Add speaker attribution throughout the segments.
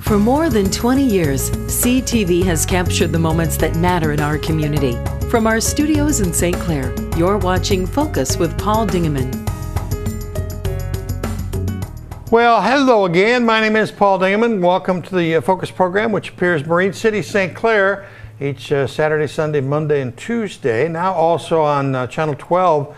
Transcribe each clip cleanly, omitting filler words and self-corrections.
Speaker 1: For more than 20 years, CTV has captured the moments that matter in our community. From our studios in St. Clair, you're watching Focus with Paul Dingeman.
Speaker 2: Well, hello again. My name is Paul Dingeman. Welcome to the Focus program, which appears Marine City, St. Clair, each Saturday, Sunday, Monday, and Tuesday. Now also on Channel 12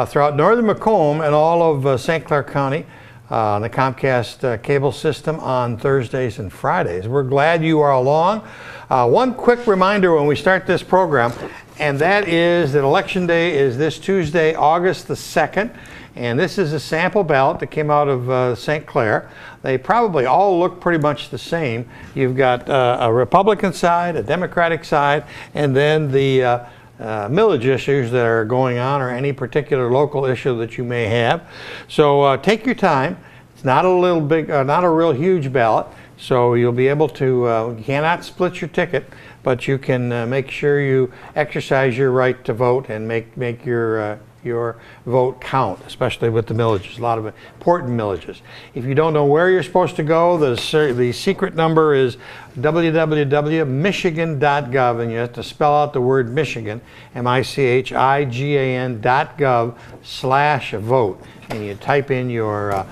Speaker 2: throughout northern Macomb and all of St. Clair County. On the Comcast cable system on Thursdays and Fridays. We're glad you are along. One quick reminder when we start this program, and that is that Election Day is this Tuesday, August the 2nd, and this is a sample ballot that came out of St. Clair. They probably all look pretty much the same. You've got a Republican side, a Democratic side, and then the millage issues that are going on, or any particular local issue that you may have. So take your time. It's not a real huge ballot, so you'll be able to. You cannot split your ticket, but you can make sure you exercise your right to vote and make your vote count, especially with the millages. A lot of important millages. If you don't know where you're supposed to go, the secret number is www.michigan.gov, and you have to spell out the word Michigan, michigan.gov/vote, and you type in your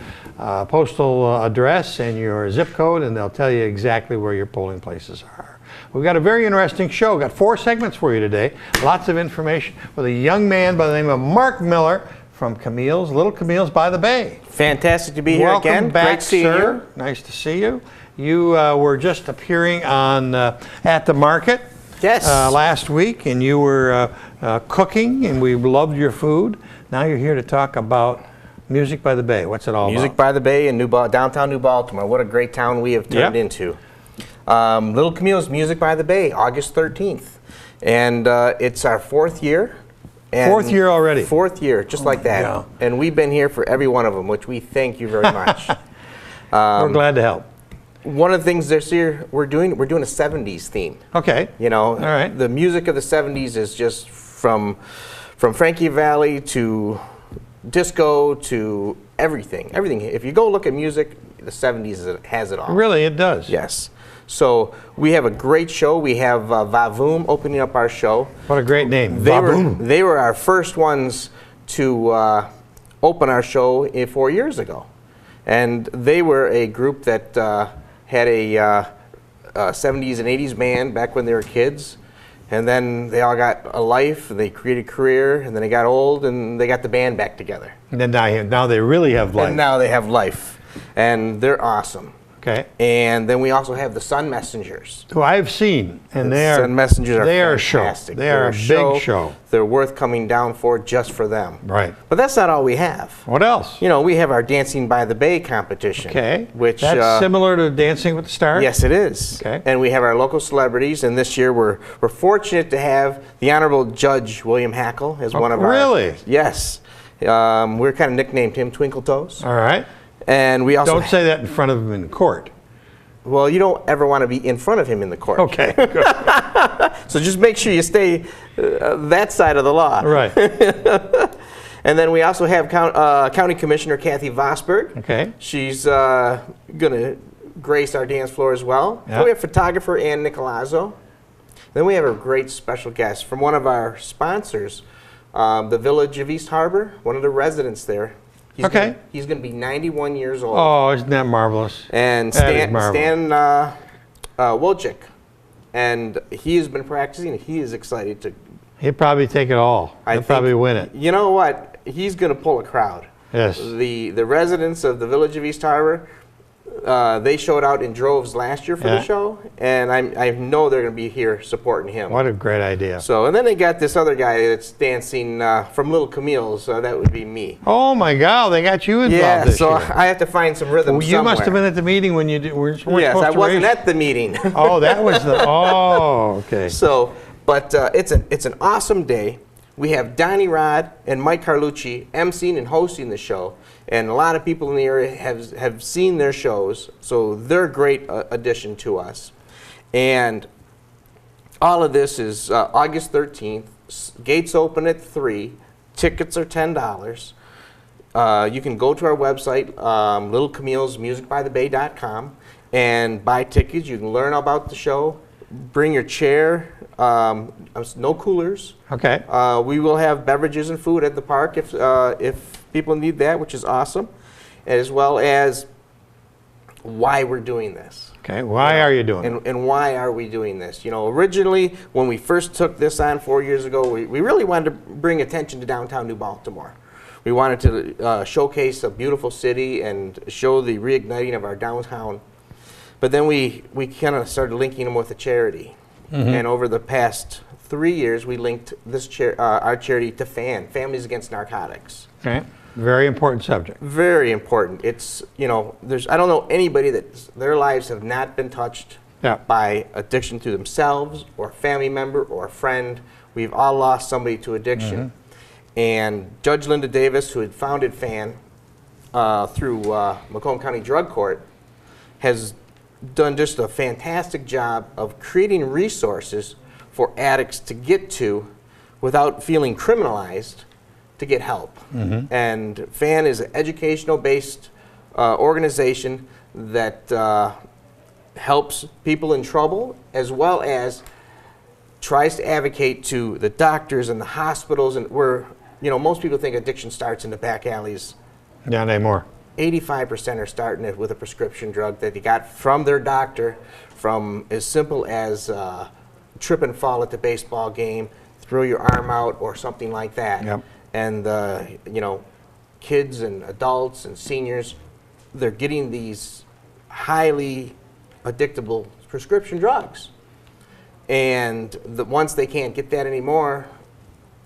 Speaker 2: postal address and your zip code, and they'll tell you exactly where your polling places are. We've got a very interesting show. We've got 4 segments for you today. Lots of information with a young man by the name of Mark Miller from Camille's, Little Camille's by the Bay.
Speaker 3: Fantastic to be here again.
Speaker 2: Welcome back,
Speaker 3: Great seeing
Speaker 2: sir.
Speaker 3: you.
Speaker 2: Nice to see you. You were just appearing on at the market last week, and you were cooking, and we loved your food. Now you're here to talk about Music by the Bay. What's it all about?
Speaker 3: Music by the Bay in downtown New Baltimore. What a great town we have turned into. Little Camille's Music by the Bay, August 13th. And it's our 4th year. And
Speaker 2: 4th year already.
Speaker 3: 4th year, just like that.
Speaker 2: Yeah.
Speaker 3: And we've been here for every one of them, which we thank you very much.
Speaker 2: We're glad to help.
Speaker 3: One of the things this year we're doing a 70s theme.
Speaker 2: Okay.
Speaker 3: You know,
Speaker 2: all right.
Speaker 3: The music of the 70s is just from Frankie Valli to disco to everything. Everything. If you go look at music, the 70s has it all.
Speaker 2: Really, it does.
Speaker 3: Yes. So we have a great show. We have Vavoom opening up our show.
Speaker 2: What a great name,
Speaker 3: Vavoom. They were our first ones to open our show 4 years ago. And they were a group that had a 70s and 80s band back when they were kids. And then they all got a life, and they created a career, and then they got old, and they got the band back together.
Speaker 2: And then now they really have life.
Speaker 3: And now they have life. And they're awesome.
Speaker 2: Okay.
Speaker 3: And then we also have the Sun Messengers.
Speaker 2: Who I've seen, and
Speaker 3: The
Speaker 2: they are
Speaker 3: Sun Messengers are fantastic.
Speaker 2: They are a big show.
Speaker 3: They're worth coming down for just for them.
Speaker 2: Right.
Speaker 3: But that's not all we have.
Speaker 2: What else?
Speaker 3: You know, we have our Dancing by the Bay competition.
Speaker 2: Okay.
Speaker 3: Which
Speaker 2: that's similar to Dancing with the Stars?
Speaker 3: Yes, it is.
Speaker 2: Okay.
Speaker 3: And we have our local celebrities, and this year we're fortunate to have the Honorable Judge William Hackle as one of our.
Speaker 2: Really?
Speaker 3: Yes. We're kind of nicknamed him Twinkle Toes.
Speaker 2: All right.
Speaker 3: And we also
Speaker 2: don't say that in front of him in court.
Speaker 3: Well, you don't ever want to be in front of him in the court.
Speaker 2: Okay, good.
Speaker 3: So just make sure you stay that side of the law.
Speaker 2: Right.
Speaker 3: And then we also have County Commissioner Kathy Vosberg.
Speaker 2: Okay.
Speaker 3: She's going to grace our dance floor as well.
Speaker 2: Yeah.
Speaker 3: Then we have photographer Ann Nicolazzo. Then we have a great special guest from one of our sponsors, the Village of East Harbor, one of the residents there. He's going to be 91 years old.
Speaker 2: Oh, isn't that marvelous?
Speaker 3: And Stan Wojcik. And he has been practicing. He is excited to.
Speaker 2: He'll probably take it all. He'll probably win it.
Speaker 3: You know what? He's going to pull a crowd.
Speaker 2: Yes.
Speaker 3: The residents of the Village of East Harbor, they showed out in droves last year for the show, and I know they're going to be here supporting him.
Speaker 2: What a great idea.
Speaker 3: So, and then they got this other guy that's dancing from Little Camille's, so that would be me.
Speaker 2: Oh my God, they got you involved this year.
Speaker 3: I have to find some rhythm somewhere.
Speaker 2: You must have been at the meeting when you were supposed
Speaker 3: Yes,
Speaker 2: to
Speaker 3: I wasn't at the meeting.
Speaker 2: Oh, that was okay.
Speaker 3: So, but it's an awesome day. We have Donnie Rod and Mike Carlucci emceeing and hosting the show. And a lot of people in the area have seen their shows, so they're a great addition to us. And all of this is August 13th. Gates open at 3. Tickets are $10. You can go to our website, littlecamillesmusicbythebay.com. and buy tickets. You can learn about the show. Bring your chair. No coolers.
Speaker 2: Okay.
Speaker 3: We will have beverages and food at the park if people need that, which is awesome, as well as why we're doing this.
Speaker 2: Okay. Why are you doing it?
Speaker 3: And why are we doing this? Originally, when we first took this on 4 years ago, we really wanted to bring attention to downtown New Baltimore. We wanted to showcase a beautiful city and show the reigniting of our downtown. But then we kind of started linking them with a charity. And over the past 3 years, we linked this our charity to Families Against Narcotics.
Speaker 2: Okay. Very important subject.
Speaker 3: Very important. It's, I don't know anybody that their lives have not been touched by addiction to themselves or a family member or a friend. We've all lost somebody to addiction. And Judge Linda Davis, who had founded FAN through Macomb County Drug Court, has done just a fantastic job of creating resources for addicts to get to without feeling criminalized to get help. And FAN is an educational-based organization that helps people in trouble, as well as tries to advocate to the doctors and the hospitals, and most people think addiction starts in the back alleys.
Speaker 2: Not anymore.
Speaker 3: 85% are starting it with a prescription drug that they got from their doctor, from as simple as trip and fall at the baseball game, throw your arm out, or something like that.
Speaker 2: Yep.
Speaker 3: And kids and adults and seniors, they're getting these highly addictable prescription drugs. And once they can't get that anymore,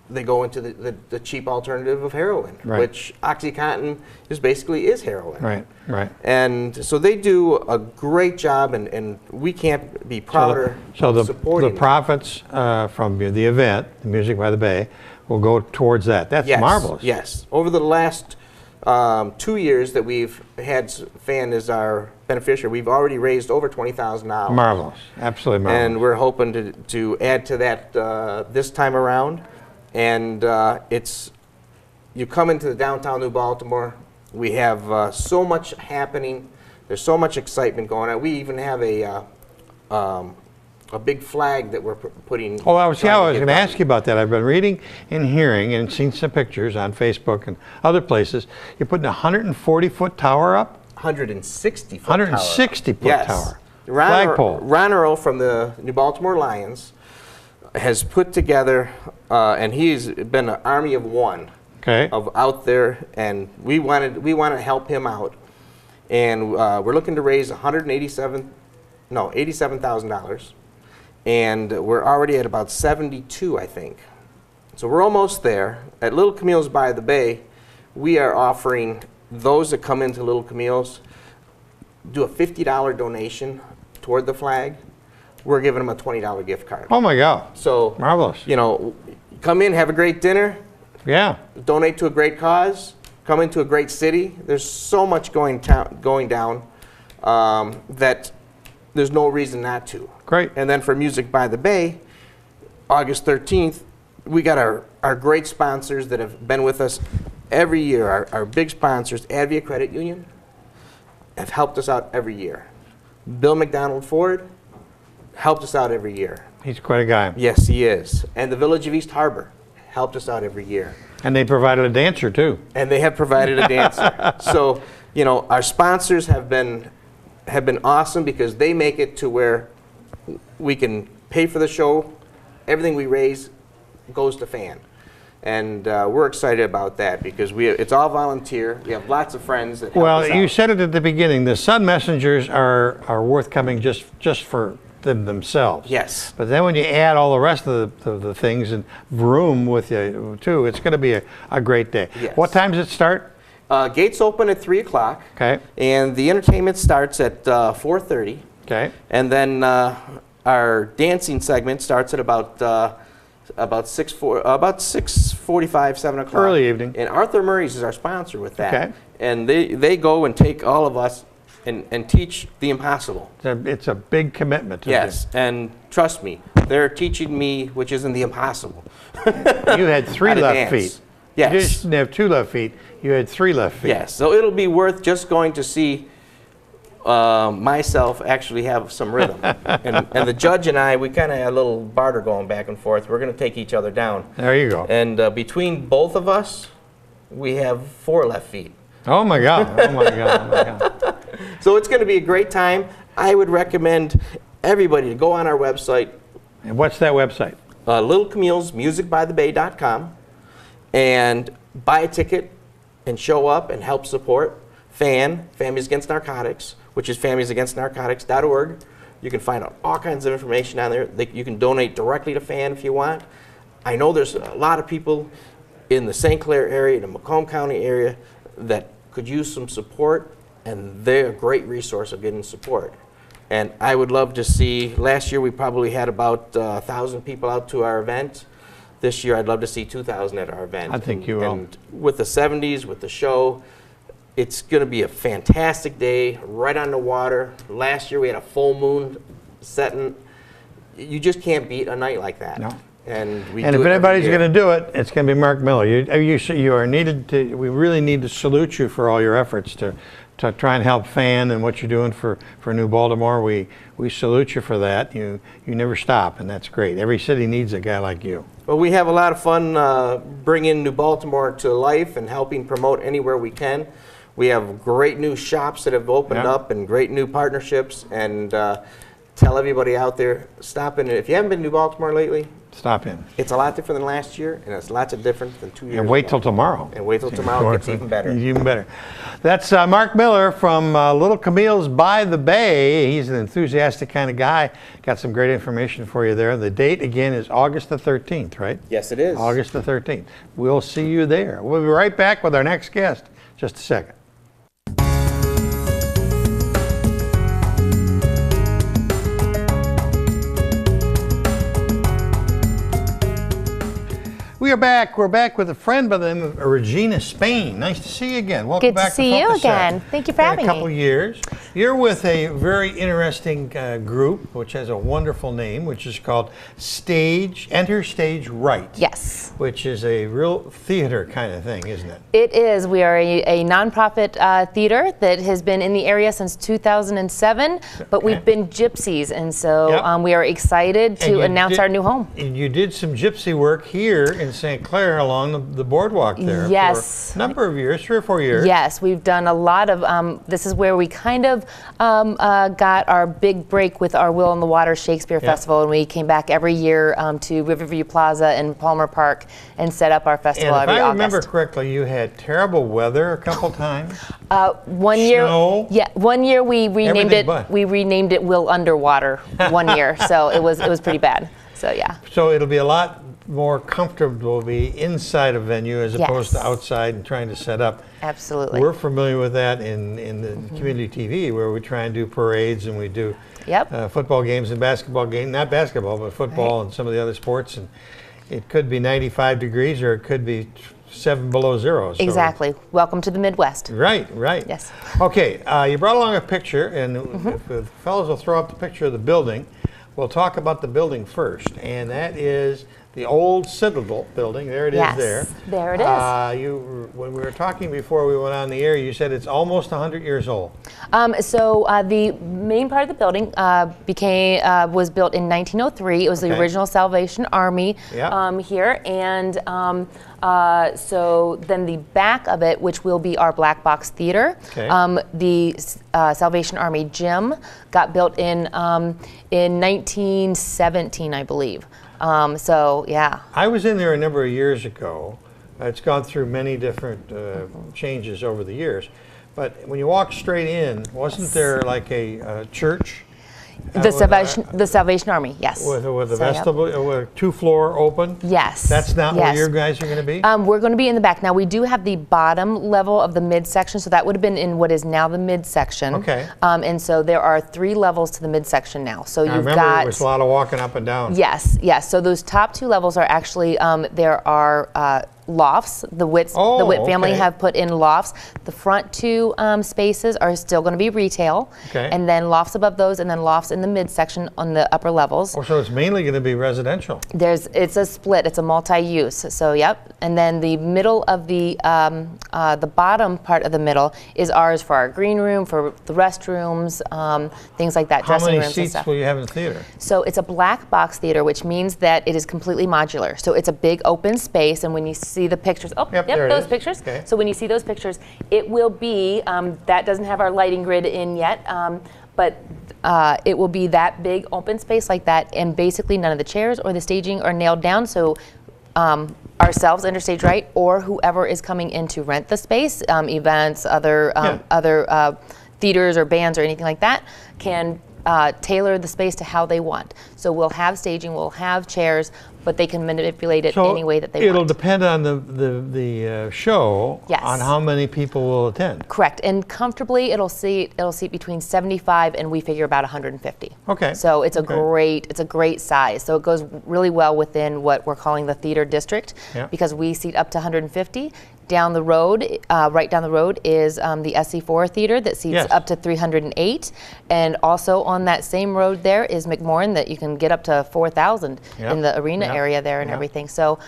Speaker 3: they go into the cheap alternative of heroin, which OxyContin is heroin. Right. And so they do a great job, and we can't be prouder of supporting
Speaker 2: the profits from the event, the Music by the Bay, will go towards that. That's marvelous.
Speaker 3: Yes. Over the last 2 years that we've had FAN as our beneficiary, we've already raised over $20,000.
Speaker 2: Marvelous. Absolutely marvelous.
Speaker 3: And we're hoping to add to that this time around. And you come into the downtown New Baltimore, we have so much happening. There's so much excitement going on. We even have a big flag that we're putting.
Speaker 2: Oh, I was going to ask you about that. I've been reading and hearing and seen some pictures on Facebook and other places. You're putting a 140-foot tower up?
Speaker 3: 160-foot
Speaker 2: 160-foot tower. Flagpole.
Speaker 3: Ron Earl from the New Baltimore Lions has put together, and he's been an army of one of out there, and we want to help him out, and we're looking to raise $87,000, and we're already at about 72, I think. So we're almost there. At Little Camille's by the Bay, we are offering those that come into Little Camille's do a $50 donation toward the flag. We're giving them a $20 gift card.
Speaker 2: Oh my God.
Speaker 3: So
Speaker 2: marvelous.
Speaker 3: Come in, have a great dinner.
Speaker 2: Yeah.
Speaker 3: Donate to a great cause. Come into a great city. There's so much going down that there's no reason not to.
Speaker 2: Great.
Speaker 3: And then for Music by the Bay, August 13th, we got our great sponsors that have been with us every year. Our big sponsors, Advia Credit Union, have helped us out every year. Bill McDonald Ford helped us out every year.
Speaker 2: He's quite a guy.
Speaker 3: Yes, he is. And the Village of East Harbor helped us out every year.
Speaker 2: And they provided a dancer too.
Speaker 3: And they have provided a dancer. So, our sponsors have been awesome because they make it to where we can pay for the show. Everything we raise goes to FAN. And we're excited about that because it's all volunteer. We have lots of friends that help us out.
Speaker 2: Well, you said it at the beginning. The Sun Messengers are worth coming just for themselves.
Speaker 3: Yes.
Speaker 2: But then when you add all the rest of the things and room with you too, it's going to be a great day.
Speaker 3: Yes.
Speaker 2: What time does it start?
Speaker 3: Gates open at 3 o'clock.
Speaker 2: Okay.
Speaker 3: And the entertainment starts at 4:30.
Speaker 2: Okay.
Speaker 3: And then our dancing segment starts at about 6:45, 7 o'clock.
Speaker 2: Early evening.
Speaker 3: And Arthur Murray's is our sponsor with that.
Speaker 2: Okay.
Speaker 3: And they go and take all of us and teach the impossible.
Speaker 2: It's a big commitment to
Speaker 3: Yes,
Speaker 2: do.
Speaker 3: and trust me, they're teaching me, which isn't the impossible.
Speaker 2: You had 3 left feet.
Speaker 3: Yes.
Speaker 2: You just didn't have 2 left feet. You had 3 left feet.
Speaker 3: Yes, so it'll be worth just going to see myself actually have some rhythm. and the judge and I, we kind of had a little barter going back and forth. We're going to take each other down.
Speaker 2: There you go.
Speaker 3: And between both of us, we have 4 left feet.
Speaker 2: Oh my God! Oh my God! Oh my God!
Speaker 3: So it's going to be a great time. I would recommend everybody to go on our website.
Speaker 2: And what's that website?
Speaker 3: Little Camille's musicbythebay.com, and buy a ticket and show up and help support Families Against Narcotics, which is familiesagainstnarcotics.org. You can find out all kinds of information on there. You can donate directly to FAN if you want. I know there's a lot of people in the St. Clair area, the Macomb County area, that could use some support, and they're a great resource of getting support. And I would love to see, last year we probably had about 1,000 people out to our event. This year I'd love to see 2,000 at our event.
Speaker 2: I think you will.
Speaker 3: And with the 70s, with the show, it's going to be a fantastic day, right on the water. Last year we had a full moon setting. You just can't beat a night like that.
Speaker 2: No.
Speaker 3: And if
Speaker 2: anybody's going to do it, it's going to be Mark Miller. You are needed to. We really need to salute you for all your efforts to try and help FAN and what you're doing for New Baltimore. We salute you for that. You never stop, and that's great. Every city needs a guy like you.
Speaker 3: Well, we have a lot of fun bringing New Baltimore to life and helping promote anywhere we can. We have great new shops that have opened up and great new partnerships. And tell everybody out there, stop in. If you haven't been to New Baltimore lately,
Speaker 2: stop in.
Speaker 3: It's a lot different than last year, and it's lots of different than 2 years ago.
Speaker 2: And wait till tomorrow.
Speaker 3: And wait till tomorrow. It gets even better.
Speaker 2: Even better. That's Mark Miller from Little Camille's by the Bay. He's an enthusiastic kind of guy. Got some great information for you there. The date, again, is August the 13th, right?
Speaker 3: Yes, it is.
Speaker 2: August the 13th. We'll see you there. We'll be right back with our next guest. Just a second. We are back. We're back with a friend by the name of Regina Spain. Nice to see you again. Welcome back to Focus.
Speaker 4: Good to see you again. Thank you for having me.
Speaker 2: A couple years. You're with a very interesting group, which has a wonderful name, which is called Enter Stage Right.
Speaker 4: Yes.
Speaker 2: Which is a real theater kind of thing, isn't it?
Speaker 4: It is. We are a nonprofit theater that has been in the area since 2007, but we've been gypsies, and so we are excited to announce our new home.
Speaker 2: And you did some gypsy work here in St. Clair along the boardwalk there.
Speaker 4: Yes.
Speaker 2: For a number of years, 3 or 4 years.
Speaker 4: Yes, we've done a lot of, this is where we kind of got our big break with our Will in the Water Shakespeare Festival, and we came back every year to Riverview Plaza and Palmer Park and set up our festival every August.
Speaker 2: If I remember correctly, you had terrible weather a couple times.
Speaker 4: One year,
Speaker 2: Snow.
Speaker 4: one year we renamed it.
Speaker 2: But.
Speaker 4: We renamed it Will Underwater one year, so it was pretty bad. So yeah.
Speaker 2: So it'll be a lot more comfortable to be inside a venue as opposed to outside and trying to set up.
Speaker 4: Absolutely.
Speaker 2: We're familiar with that in the community TV, where we try and do parades and we do football games and basketball games, not basketball, but football and some of the other sports. And it could be 95 degrees or it could be 7 below zero. So.
Speaker 4: Exactly. Welcome to the Midwest.
Speaker 2: Right, right.
Speaker 4: Yes.
Speaker 2: Okay, you brought along a picture, and if the fellows will throw up the picture of the building, we'll talk about the building first, and that is the old Citadel building. There it is there.
Speaker 4: There it is.
Speaker 2: When we were talking before we went on the air, you said it's almost 100 years old.
Speaker 4: The main part of the building was built in 1903. It was the original Salvation Army here, and so then the back of it, which will be our black box theater, the Salvation Army gym got built in 1917, I believe. I
Speaker 2: was in there a number of years ago. It's gone through many different changes over the years. But when you walk straight in, wasn't there like a church?
Speaker 4: The Salvation Army, yes.
Speaker 2: With a vestibule, with a 2-floor open?
Speaker 4: Yes.
Speaker 2: That's not where your guys are going to be?
Speaker 4: We're going to be in the back. Now, we do have the bottom level of the midsection, so that would have been in what is now the midsection.
Speaker 2: Okay.
Speaker 4: And so there are 3 levels to the midsection now. So
Speaker 2: I remember there was a lot of walking up and down.
Speaker 4: Yes, yes. So those top 2 levels are actually, there are lofts. The Witt family have put in lofts. The front two spaces are still going to be retail, and then lofts above those, and then lofts in the midsection on the upper levels.
Speaker 2: Oh, so it's mainly going to be residential.
Speaker 4: It's a split. It's a multi-use. So yep. And then the middle of the bottom part of the middle is ours for our green room, for the restrooms, things like that.
Speaker 2: How many
Speaker 4: rooms
Speaker 2: seats
Speaker 4: and stuff.
Speaker 2: will you have in the theater?
Speaker 4: So it's a black box theater, which means that it is completely modular. So it's a big open space, and when you see the pictures, those pictures.
Speaker 2: Okay.
Speaker 4: So when you see those pictures, it will be, that doesn't have our lighting grid in yet, but it will be that big open space like that, and basically none of the chairs or the staging are nailed down. So ourselves, Interstage Right, or whoever is coming in to rent the space, events, other theaters or bands or anything like that, can tailor the space to how they want. So we'll have staging, we'll have chairs, but they can manipulate it any way that they want.
Speaker 2: It'll depend on the show, on how many people will attend.
Speaker 4: Correct, and comfortably it'll seat between 75 and we figure about 150.
Speaker 2: Okay.
Speaker 4: So it's a great size. So it goes really well within what we're calling the theater district, because we seat up to 150. Down the road, right down the road, is the SC4 theater that seats up to 308, and also on that same road there is McMorran that you can get up to 4,000 in the arena area there and everything. So,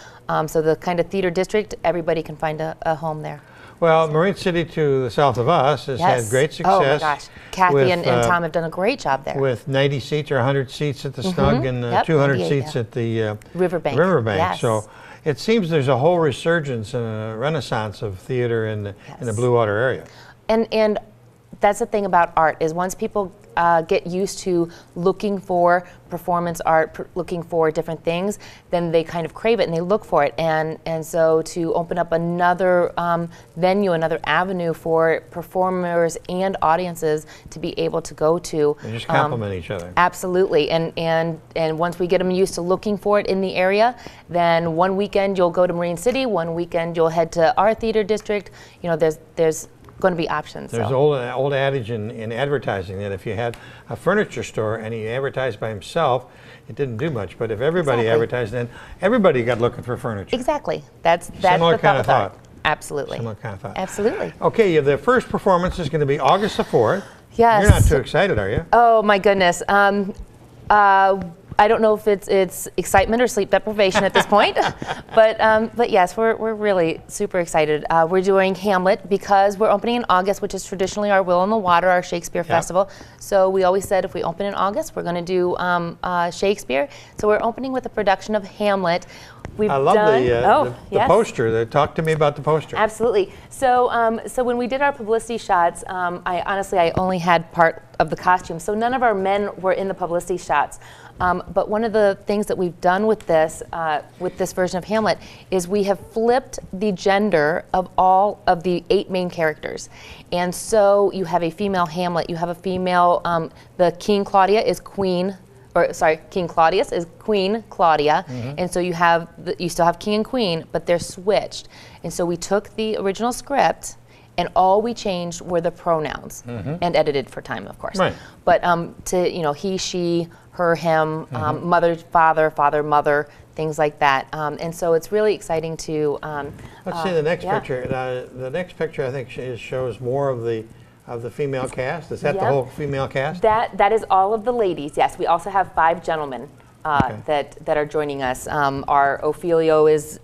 Speaker 4: so the kind of theater district, everybody can find a home there.
Speaker 2: Well, Marine City to the south of us has had great success.
Speaker 4: Oh my gosh, Kathy and Tom have done a great job there.
Speaker 2: With 90 seats or 100 seats at the Snug and 200 seats at the
Speaker 4: Riverbank.
Speaker 2: Yes. So it seems there's a whole resurgence and a renaissance of theater in the Blue Water area.
Speaker 4: And that's the thing about art, is once people get used to looking for performance art, looking for different things, then they kind of crave it and they look for it. And so to open up another venue, another avenue for performers and audiences to be able to go to.
Speaker 2: And just complement each other.
Speaker 4: Absolutely. And once we get them used to looking for it in the area, then one weekend you'll go to Marine City, one weekend you'll head to our theater district. You know, there's going to be options.
Speaker 2: There's an old adage in advertising that if you had a furniture store and he advertised by himself, it didn't do much. But if everybody advertised, then everybody got looking for furniture.
Speaker 4: Exactly. That's
Speaker 2: similar
Speaker 4: the
Speaker 2: kind of thought.
Speaker 4: Absolutely.
Speaker 2: Similar kind of thought.
Speaker 4: Absolutely.
Speaker 2: Okay, the first performance is going to be August the 4th.
Speaker 4: Yes.
Speaker 2: You're not too excited, are you?
Speaker 4: Oh my goodness. I don't know if it's excitement or sleep deprivation at this point, but yes, we're really super excited. We're doing Hamlet because we're opening in August, which is traditionally our Will on the Water, our Shakespeare festival. So we always said if we open in August, we're going to do Shakespeare. So we're opening with a production of Hamlet.
Speaker 2: I love the poster. Talk to me about the poster.
Speaker 4: Absolutely. So so when we did our publicity shots, I only had part of the costume, so none of our men were in the publicity shots. But one of the things that we've done with this version of Hamlet is we have flipped the gender of all of the 8 main characters. And so you have a female Hamlet, you have a female, the King Claudia is Queen, or sorry, King Claudius is Queen Claudia. And so you still have King and Queen, but they're switched. And so we took the original script and all we changed were the pronouns and edited for time, of course. Right. But to he, she, her, him, mother, father, father, mother, things like that. And so it's really exciting to.
Speaker 2: Let's see the next picture. The next picture I think shows more of the female cast. Is that the whole female cast?
Speaker 4: That is all of the ladies. Yes, we also have 5 gentlemen that are joining us. Our Ophelio is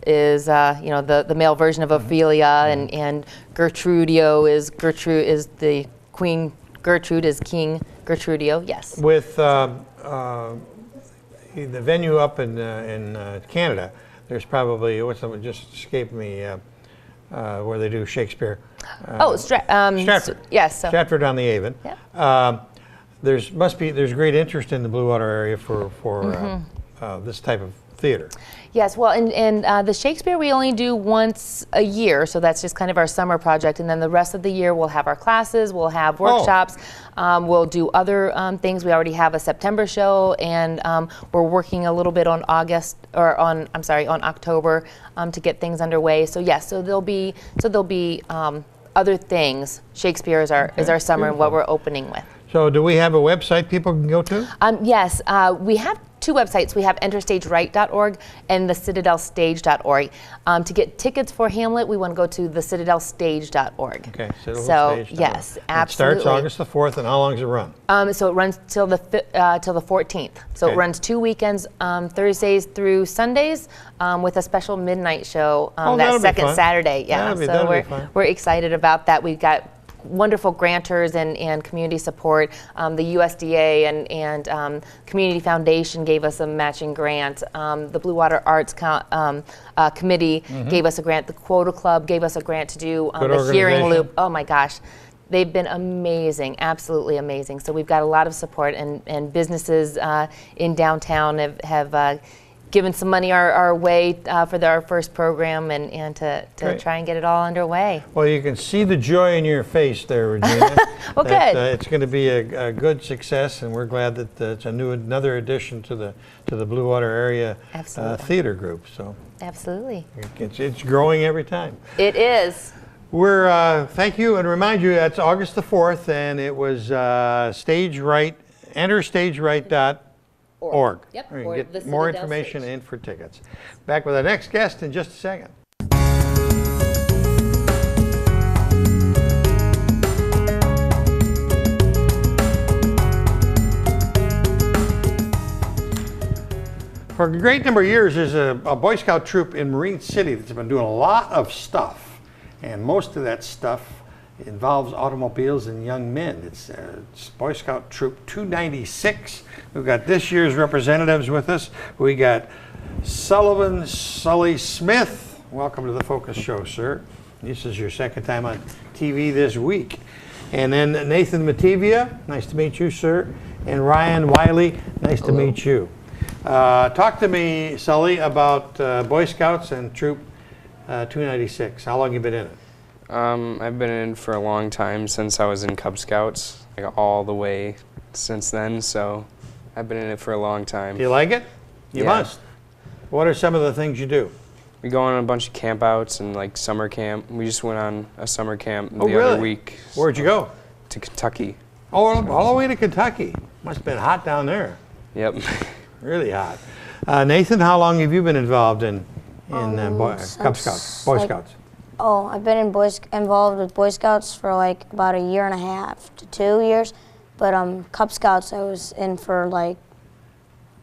Speaker 4: the male version of Ophelia, and Gertrudio is the Queen. Gertrude is King Gertrudio. Yes.
Speaker 2: With the venue up in Canada, there's probably just escaped me where they do Shakespeare.
Speaker 4: Stratford. Yes. So.
Speaker 2: Stratford on the Avon. Yeah. There's great interest in the Blue Water area for this type of theater.
Speaker 4: Yes, well, and the Shakespeare we only do once a year, so that's just kind of our summer project, and then the rest of the year we'll have our classes, we'll have workshops, we'll do other things. We already have a September show, and we're working a little bit on October to get things underway. So yes, so there'll be other things. Shakespeare is our summer and what we're opening with.
Speaker 2: So do we have a website people can go to?
Speaker 4: Yes, we have two websites. We have enterstageright.org and thecitadelstage.org. To get tickets for Hamlet, we want to go to thecitadelstage.org.
Speaker 2: Okay,
Speaker 4: So yes, absolutely.
Speaker 2: It starts August the 4th, and how long does it run?
Speaker 4: So it runs till the 14th. So
Speaker 2: Okay.
Speaker 4: it runs 2 weekends, Thursdays through Sundays, with a special midnight show
Speaker 2: that'll
Speaker 4: that
Speaker 2: be
Speaker 4: second
Speaker 2: fun.
Speaker 4: Saturday. Yeah,
Speaker 2: That'll be fun.
Speaker 4: we're excited about that. We've got wonderful grantors and community support. The USDA and Community Foundation gave us a matching grant. The Blue Water Arts Committee gave us a grant. The Quota Club gave us a grant to do
Speaker 2: Good
Speaker 4: the hearing
Speaker 2: organization.
Speaker 4: loop. Oh my gosh. They've been amazing, absolutely amazing. So we've got a lot of support, and businesses in downtown have given some money our way for our first program and to
Speaker 2: Great.
Speaker 4: try and get it all underway.
Speaker 2: Well, you can see the joy in your face there, Regina.
Speaker 4: Well,
Speaker 2: that,
Speaker 4: good.
Speaker 2: It's going to be a good success, and we're glad that it's another addition to the Blue Water Area
Speaker 4: Absolutely.
Speaker 2: theater group. So
Speaker 4: Absolutely.
Speaker 2: it's growing every time.
Speaker 4: It is.
Speaker 2: We're thank you, and remind you that's August the 4th, and it was Stage Right, enterstageright.org.
Speaker 4: Yep,
Speaker 2: You
Speaker 4: or
Speaker 2: can
Speaker 4: the
Speaker 2: get more
Speaker 4: Citadel
Speaker 2: information
Speaker 4: Stage.
Speaker 2: and for tickets. Back with our next guest in just a second. For a great number of years, there's a Boy Scout troop in Marine City that's been doing a lot of stuff, and most of that stuff involves automobiles and young men. It's Boy Scout Troop 296. We've got this year's representatives with us. We got Sully Smith. Welcome to the Focus Show, sir. This is your second time on TV this week. And then Nathan Matevia, nice to meet you, sir. And Ryan Wiley, nice to meet you. Talk to me, Sully, about Boy Scouts and Troop 296. How long have you been in it?
Speaker 5: I've been in for a long time, since I was in Cub Scouts, like all the way since then, so I've been in it for a long time.
Speaker 2: Do you like it? You
Speaker 5: Yeah.
Speaker 2: must. What are some of the things you do?
Speaker 5: We go on a bunch of camp outs and like summer camp. We just went on a summer camp
Speaker 2: Oh,
Speaker 5: the
Speaker 2: really?
Speaker 5: other week.
Speaker 2: Where'd you go?
Speaker 5: To Kentucky.
Speaker 2: Oh, all the way to Kentucky. Must have been hot down there.
Speaker 5: Yep.
Speaker 2: Really hot. Nathan, how long have you been involved in Cub
Speaker 6: Since,
Speaker 2: Scouts, Boy
Speaker 6: like,
Speaker 2: Scouts?
Speaker 6: Oh, I've been involved with Boy Scouts for like about a year and a half to 2 years, but Cub Scouts I was in for like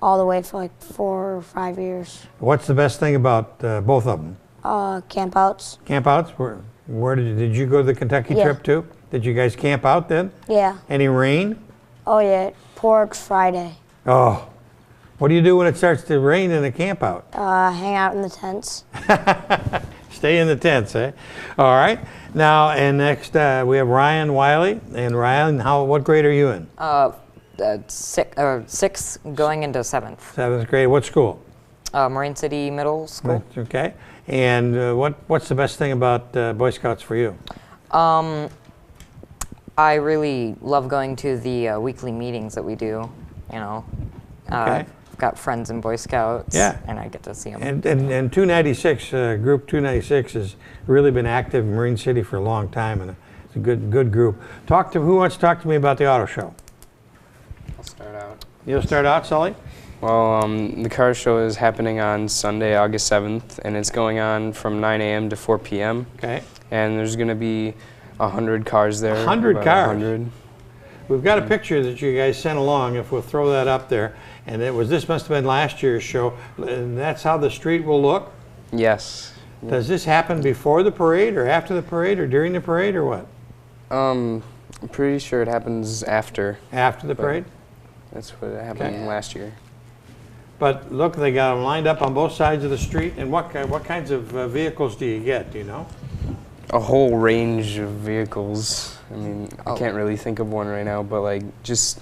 Speaker 6: all the way for like 4 or 5 years.
Speaker 2: What's the best thing about both of them?
Speaker 6: Camp outs.
Speaker 2: Camp outs? Where did you go to the Kentucky
Speaker 6: Yeah.
Speaker 2: trip too? Did you guys camp out then?
Speaker 6: Yeah.
Speaker 2: Any rain?
Speaker 6: Oh yeah, it poured Friday.
Speaker 2: Oh, what do you do when it starts to rain in a camp out?
Speaker 6: Hang out in the tents.
Speaker 2: Stay in the tents, eh? All right. Now, and next we have Ryan Wiley. And Ryan, what grade are you in?
Speaker 7: Sixth going into seventh.
Speaker 2: 7th grade. What school?
Speaker 7: Marine City Middle School.
Speaker 2: Okay. And what's the best thing about Boy Scouts for you?
Speaker 7: I really love going to the weekly meetings that we do. You know,
Speaker 2: Okay.
Speaker 7: I've got friends in Boy Scouts.
Speaker 2: Yeah.
Speaker 7: And I get to see them.
Speaker 2: And 296, Group 296 has really been active in Marine City for a long time, and it's a good group. Who wants to talk to me about the auto show?
Speaker 5: I'll start out.
Speaker 2: You'll start out, Sully?
Speaker 5: Well, the car show is happening on Sunday, August 7th, and it's going on from 9 a.m. to 4 p.m.
Speaker 2: Okay.
Speaker 5: And there's going to be 100 cars there.
Speaker 2: 100
Speaker 5: about
Speaker 2: cars?
Speaker 5: 100.
Speaker 2: We've got a picture that you guys sent along, if we'll throw that up there. And this must have been last year's show, and that's how the street will look?
Speaker 5: Yes.
Speaker 2: Does this happen before the parade, or after the parade, or during the parade, or what?
Speaker 5: I'm pretty sure it happens after.
Speaker 2: After the
Speaker 5: But-
Speaker 2: parade?
Speaker 5: That's what happened
Speaker 2: Okay.
Speaker 5: last year.
Speaker 2: But look, they got them lined up on both sides of the street, and what kinds of vehicles do you get, do you know?
Speaker 5: A whole range of vehicles. I mean, I can't really think of one right now, but like just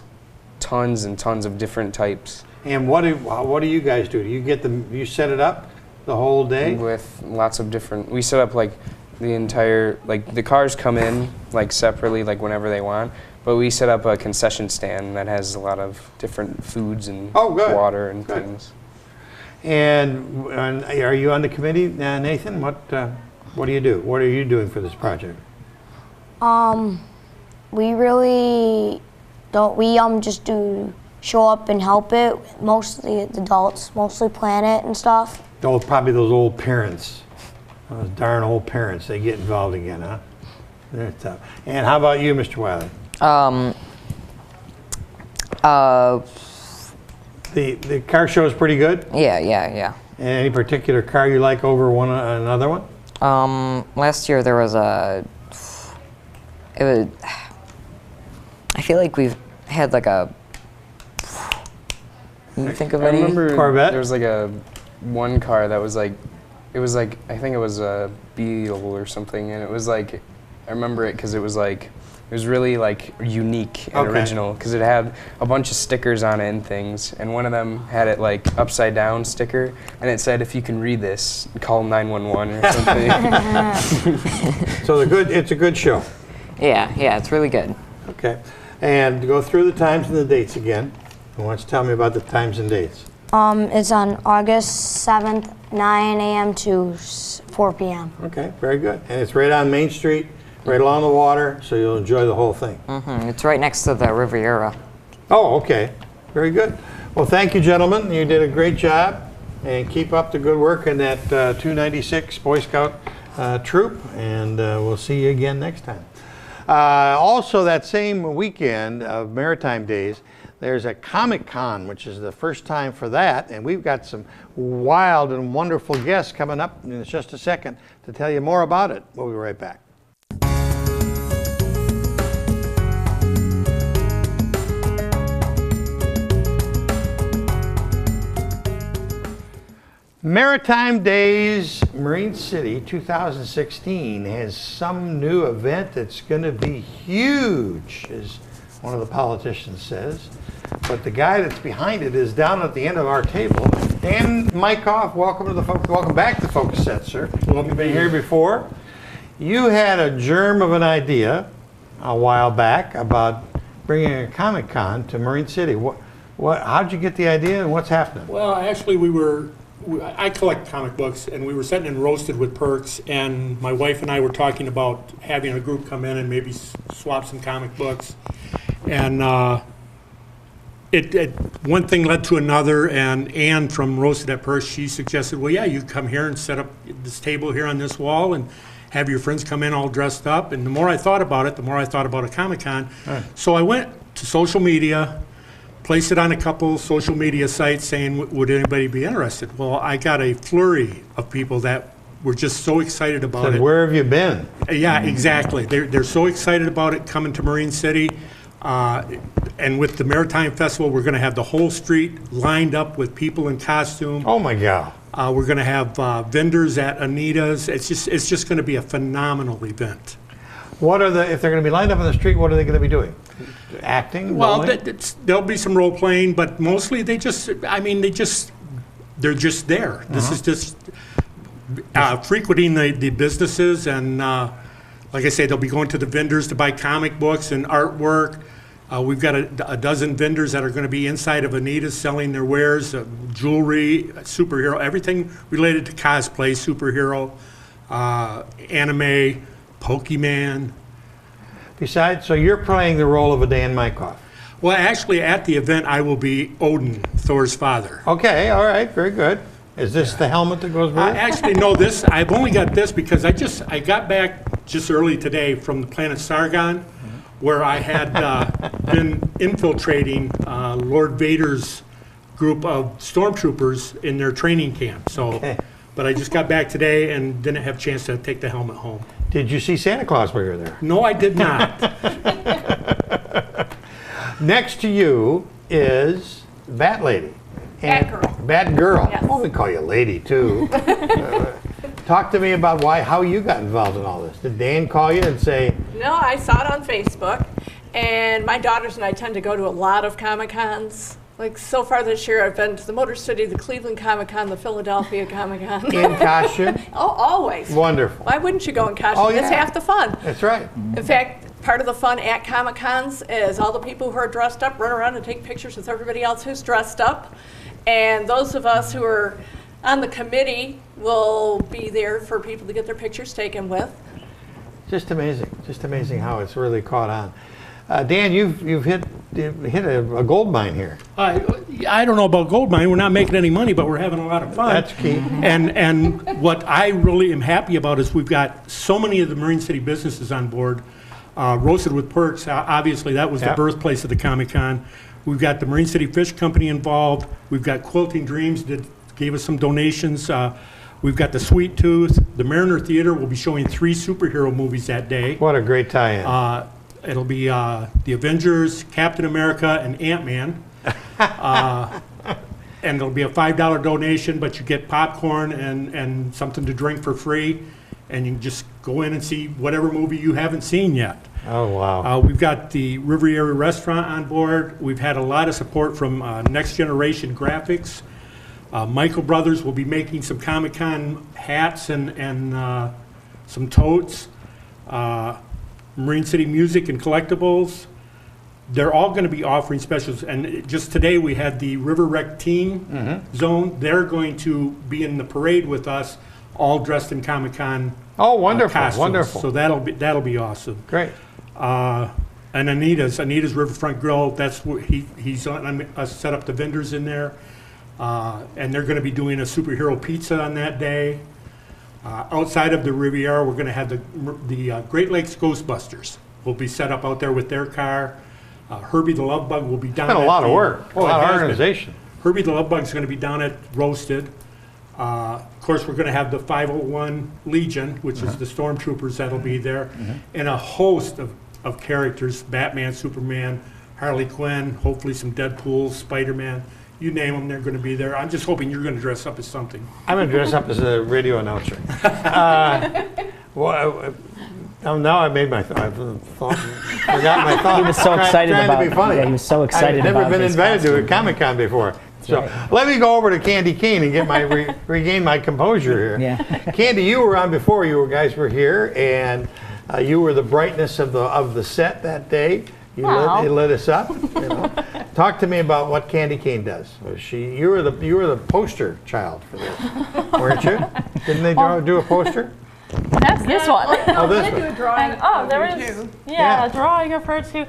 Speaker 5: tons and tons of different types.
Speaker 2: And what do you guys do? Do you get them? You set it up the whole day?
Speaker 5: With lots of different, we set up like the entire, like the cars come in like separately, like whenever they want, but we set up a concession stand that has a lot of different foods and
Speaker 2: Oh, good.
Speaker 5: water and
Speaker 2: Good.
Speaker 5: things.
Speaker 2: And are you on the committee, Nathan? What do you do? What are you doing for this project?
Speaker 6: We really don't. We just do show up and help it. Mostly the adults, mostly plan it and stuff.
Speaker 2: Oh, probably those old parents. Those darn old parents, they get involved again, huh? They're tough. And how about you, Mr. Wiley? The car show is pretty good?
Speaker 7: Yeah.
Speaker 2: And any particular car you like over another one?
Speaker 7: Last year there was I feel like we've had like a, you think of
Speaker 5: I
Speaker 7: any?
Speaker 5: remember
Speaker 2: Corvette?
Speaker 5: there was like one car that was like, it was like, I think it was a Beetle or something, and it was like, I remember it because it was like, it was really like unique and original because it had a bunch of stickers on it and things, and one of them had it like upside down sticker, and it said, "If you can read this, call 911" or something.
Speaker 2: So it's a good show.
Speaker 7: Yeah, it's really good.
Speaker 2: Okay. And go through the times and the dates again. Why don't you tell me about the times and dates?
Speaker 6: It's on August 7th, 9 a.m. to 4 p.m.
Speaker 2: Okay, very good. And it's right on Main Street, right along the water, so you'll enjoy the whole thing.
Speaker 7: It's right next to the Riviera.
Speaker 2: Oh, okay. Very good. Well, thank you, gentlemen. You did a great job. And keep up the good work in that 296 Boy Scout troop. And we'll see you again next time. Also, that same weekend of Maritime Days, there's a Comic-Con, which is the first time for that, and we've got some wild and wonderful guests coming up in just a second to tell you more about it. We'll be right back. Maritime Days Marine City 2016 has some new event that's going to be huge, as one of the politicians says. But the guy that's behind it is down at the end of our table. Dan Mykoff, welcome back to Focus Set, sir. You've been here before. You had a germ of an idea a while back about bringing a Comic-Con to Marine City. How did you get the idea and what's happening?
Speaker 8: Well, actually, I collect comic books, and we were sitting in Roasted with Perks, and my wife and I were talking about having a group come in and maybe swap some comic books. And one thing led to another, and Ann from Roasted at Perks, she suggested, well, yeah, you come here and set up this table here on this wall and have your friends come in all dressed up. And the more I thought about it, the more I thought about a Comic-Con. Right. So I went to social media, placed it on a couple social media sites saying, would anybody be interested? Well, I got a flurry of people that were just so excited about it.
Speaker 2: Where have you been?
Speaker 8: Yeah, exactly. They're so excited about it coming to Marine City. And with the Maritime Festival, we're going to have the whole street lined up with people in costume.
Speaker 2: Oh my God.
Speaker 8: We're going to have vendors at Anita's. It's just going to be a phenomenal event.
Speaker 2: If they're going to be lined up on the street, what are they going to be doing? Acting?
Speaker 8: Well, there'll be some role playing, but mostly they're just there. This is just frequenting the businesses, and like I say, they'll be going to the vendors to buy comic books and artwork. We've got a dozen vendors that are going to be inside of Anita's selling their wares, jewelry, superhero, everything related to cosplay, superhero, anime, Pokemon.
Speaker 2: Besides, so you're playing the role of a Dan Mykoff.
Speaker 8: Well, actually, at the event, I will be Odin, Thor's father.
Speaker 2: Okay, all right, very good. Is this the helmet that goes with it?
Speaker 8: Actually, no, I've only got this because I got back just early today from the planet Sargon, where I had been infiltrating Lord Vader's group of stormtroopers in their training camp. So, okay. But I just got back today and didn't have a chance to take the helmet home.
Speaker 2: Did you see Santa Claus while you were there?
Speaker 8: No, I did not.
Speaker 2: Next to you is Bat Lady.
Speaker 9: Batgirl.
Speaker 2: Batgirl.
Speaker 9: Yes.
Speaker 2: Well, we call you Lady too. Talk to me about how you got involved in all this. Did Dan call you and say?
Speaker 9: No, I saw it on Facebook, and my daughters and I tend to go to a lot of Comic-Cons. Like so far this year, I've been to the Motor City, the Cleveland Comic-Con, the Philadelphia Comic-Con.
Speaker 2: In costume?
Speaker 9: Oh, always.
Speaker 2: Wonderful.
Speaker 9: Why wouldn't you go in costume?
Speaker 2: Oh, yeah.
Speaker 9: It's half the fun.
Speaker 2: That's right.
Speaker 9: In fact, part of the fun at Comic-Cons is all the people who are dressed up run around and take pictures with everybody else who's dressed up. And those of us who are on the committee will be there for people to get their pictures taken with.
Speaker 2: Just amazing how it's really caught on. Dan, you've hit hit a gold mine here.
Speaker 8: I don't know about gold mine. We're not making any money, but we're having a lot of fun.
Speaker 2: That's key.
Speaker 8: And what I really am happy about is we've got so many of the Marine City businesses on board. Roasted with Perks, obviously that was the birthplace of the Comic-Con. We've got the Marine City Fish Company involved. We've got Quilting Dreams that gave us some donations. We've got the Sweet Tooth. The Mariner Theater will be showing 3 superhero movies that day.
Speaker 2: What a great tie-in.
Speaker 8: It'll be The Avengers, Captain America, and Ant-Man. And it'll be a $5 donation, but you get popcorn and something to drink for free. And you can just go in and see whatever movie you haven't seen yet.
Speaker 2: Oh, wow.
Speaker 8: We've got the Riviera Restaurant on board. We've had a lot of support from Next Generation Graphics. Michael Brothers will be making some Comic-Con hats and some totes. Marine City Music and Collectibles. They're all going to be offering specials. And just today we had the River Rec Team Zone. They're going to be in the parade with us, all dressed in Comic-Con costumes.
Speaker 2: Wonderful.
Speaker 8: So that'll be awesome.
Speaker 2: Great.
Speaker 8: And Anita's Riverfront Grill. That's where he's on us set up the vendors in there, and they're going to be doing a superhero pizza on that day. Outside of the Riviera, we're going to have the Great Lakes Ghostbusters. Will be set up out there with their car. Herbie the Love Bug will be down.
Speaker 2: It's been a lot of work. A lot of organization.
Speaker 8: Herbie the Love Bug is going to be down at Roasted. Of course, we're going to have the 501 Legion, which is the stormtroopers that'll be there, and a host of characters: Batman, Superman, Harley Quinn, hopefully some Deadpool, Spider-Man. You name them, they're going to be there. I'm just hoping you're going to dress up as something.
Speaker 2: I'm going to dress up as a radio announcer. Now I made my forgot my thought.
Speaker 10: He was so excited
Speaker 2: trying
Speaker 10: about
Speaker 2: to be funny.
Speaker 10: Yeah, he was so excited
Speaker 2: I've never
Speaker 10: about
Speaker 2: been
Speaker 10: his
Speaker 2: invited
Speaker 10: costume.
Speaker 2: to a Comic-Con before. So let me go over to Candy Cane and get my regain my composure here.
Speaker 10: Yeah.
Speaker 2: Candy, you were on before. You guys were here, and you were the brightness of the set that day. You lit us up. You know. Talk to me about what Candy Cane does. You were the poster child for this, weren't you? Didn't they do a poster?
Speaker 11: That's this one.
Speaker 2: Oh, this one.
Speaker 9: A drawing.
Speaker 11: Oh, there is,
Speaker 2: Yeah.
Speaker 11: a drawing of her too.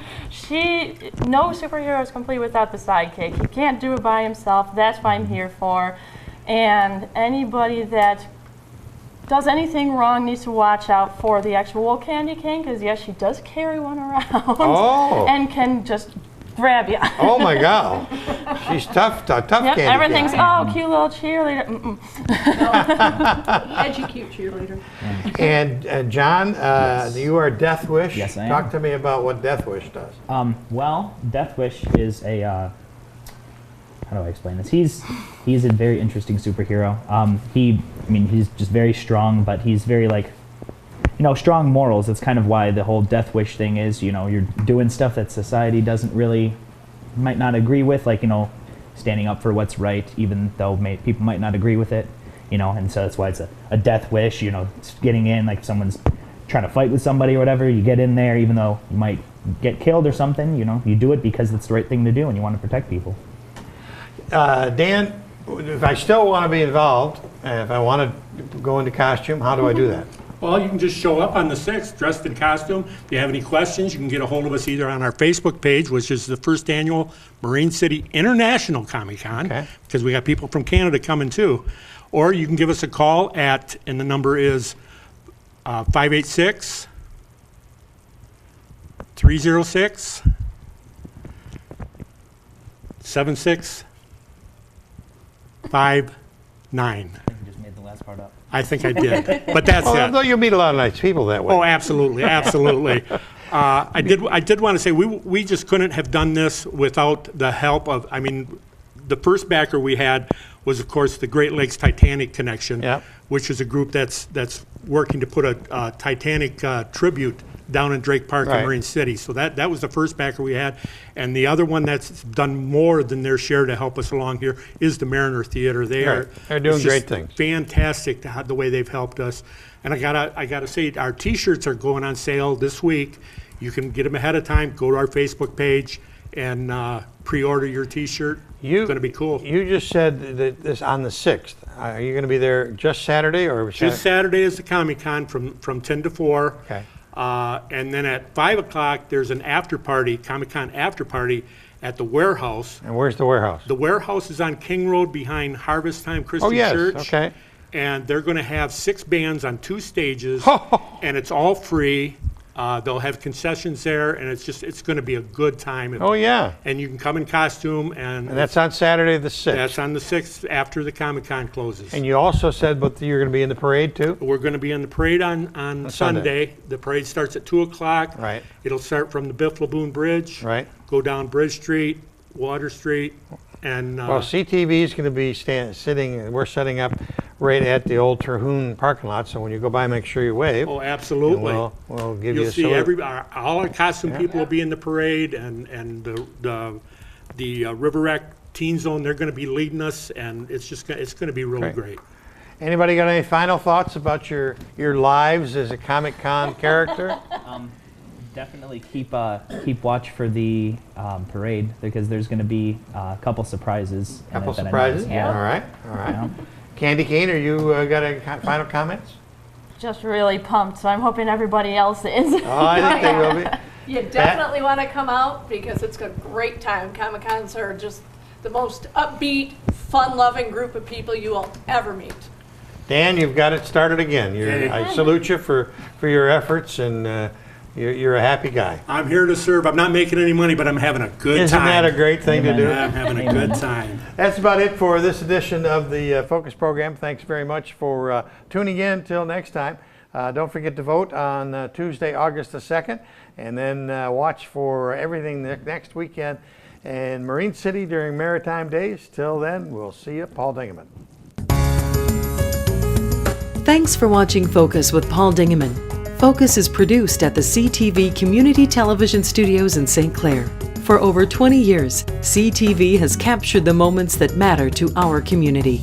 Speaker 11: No superhero is complete without the sidekick. He can't do it by himself. That's what I'm here for. And anybody that does anything wrong needs to watch out for the actual Candy Cane, because yes, she does carry one around and can just grab you.
Speaker 2: Oh my God, she's tough Candy
Speaker 11: everything's
Speaker 2: Cane.
Speaker 11: cute little cheerleader.
Speaker 9: Edgy, cute cheerleader.
Speaker 2: And John, you are Death Wish.
Speaker 10: Yes, I am.
Speaker 2: Talk to me about what Death Wish does.
Speaker 10: Well, Death Wish is a how do I explain this? He's a very interesting superhero. He's just very strong, but he's very strong morals. That's kind of why the whole Death Wish thing is, you're doing stuff that society might not agree with, standing up for what's right, even though people might not agree with it, and so that's why it's a Death Wish, it's getting in, like if someone's trying to fight with somebody or whatever, you get in there, even though you might get killed or something, you do it because it's the right thing to do and you want to protect people.
Speaker 2: Dan, if I still want to be involved, if I want to go into costume, how do I do that?
Speaker 8: Well, you can just show up on the 6th dressed in costume. If you have any questions, you can get a hold of us either on our Facebook page, which is the first annual Marine City International Comic-Con, because we got people from Canada coming too. Or you can give us a call and the number is 586 306 7659.
Speaker 10: I think you just made the last part up.
Speaker 8: I think I did, but that's it.
Speaker 2: Although you meet a lot of nice people that way.
Speaker 8: Oh, absolutely, absolutely. I did want to say we just couldn't have done this without the help of. The first backer we had was, of course, the Great Lakes Titanic Connection, which is a group that's working to put a Titanic tribute down in Drake Park in Marine City. So that was the first backer we had. And the other one that's done more than their share to help us along here is the Mariner Theater. They're
Speaker 2: doing great things.
Speaker 8: Fantastic the way they've helped us. And I gotta say, our T-shirts are going on sale this week. You can get them ahead of time. Go to our Facebook page and pre-order your T-shirt. It's going to be cool.
Speaker 2: You just said that this on the 6th. Are you going to be there just Saturday or
Speaker 8: Just Saturday is the Comic-Con from 10 to 4.
Speaker 2: Okay.
Speaker 8: And then at 5 o'clock, there's an after party, Comic-Con after party at the warehouse.
Speaker 2: And where's the warehouse?
Speaker 8: The warehouse is on King Road behind Harvest Time Christian Church.
Speaker 2: Okay.
Speaker 8: And they're going to have 6 bands on 2 stages, and it's all free. They'll have concessions there, and it's going to be a good time.
Speaker 2: Oh, yeah.
Speaker 8: And you can come in costume. And
Speaker 2: that's on Saturday the 6th.
Speaker 8: That's on the 6th after the Comic-Con closes.
Speaker 2: And you also said you're going to be in the parade, too?
Speaker 8: We're going to be in the parade on Sunday. The parade starts at 2 o'clock.
Speaker 2: Right.
Speaker 8: It'll start from the Biff Laboon Bridge.
Speaker 2: Right.
Speaker 8: Go down Bridge Street, Water Street, and...
Speaker 2: well, CTV is going to be we're setting up right at the old Terhune parking lot, so when you go by, make sure you wave.
Speaker 8: Oh, absolutely.
Speaker 2: We'll give you a
Speaker 8: see
Speaker 2: salute.
Speaker 8: all our costume people will be in the parade, and the River Rec Teen Zone, they're going to be leading us, and it's going to be really great.
Speaker 2: Anybody got any final thoughts about your lives as a Comic-Con character?
Speaker 10: Definitely keep watch for the parade, because there's going to be a couple surprises.
Speaker 2: Couple surprises?
Speaker 10: Yeah.
Speaker 2: All right.
Speaker 10: Yeah.
Speaker 2: Candy Cane, are you got any final comments?
Speaker 11: Just really pumped, so I'm hoping everybody else is.
Speaker 2: Oh, I think they will be.
Speaker 9: You definitely want to come out because it's a great time. Comic-Cons are just the most upbeat, fun-loving group of people you will ever meet.
Speaker 2: Dan, you've got it started again. I salute you for your efforts, and you're a happy guy.
Speaker 8: I'm here to serve. I'm not making any money, but I'm having a good time.
Speaker 2: Isn't that a great thing to do?
Speaker 8: I'm having a good time.
Speaker 2: That's about it for this edition of the Focus program. Thanks very much for tuning in. Till next time. Don't forget to vote on Tuesday, August the 2nd, and then watch for everything next weekend in Marine City during Maritime Days. Till then, we'll see you. Paul Dingeman.
Speaker 1: Thanks for watching Focus with Paul Dingeman. Focus is produced at the CTV Community Television Studios in St. Clair. For over 20 years, CTV has captured the moments that matter to our community.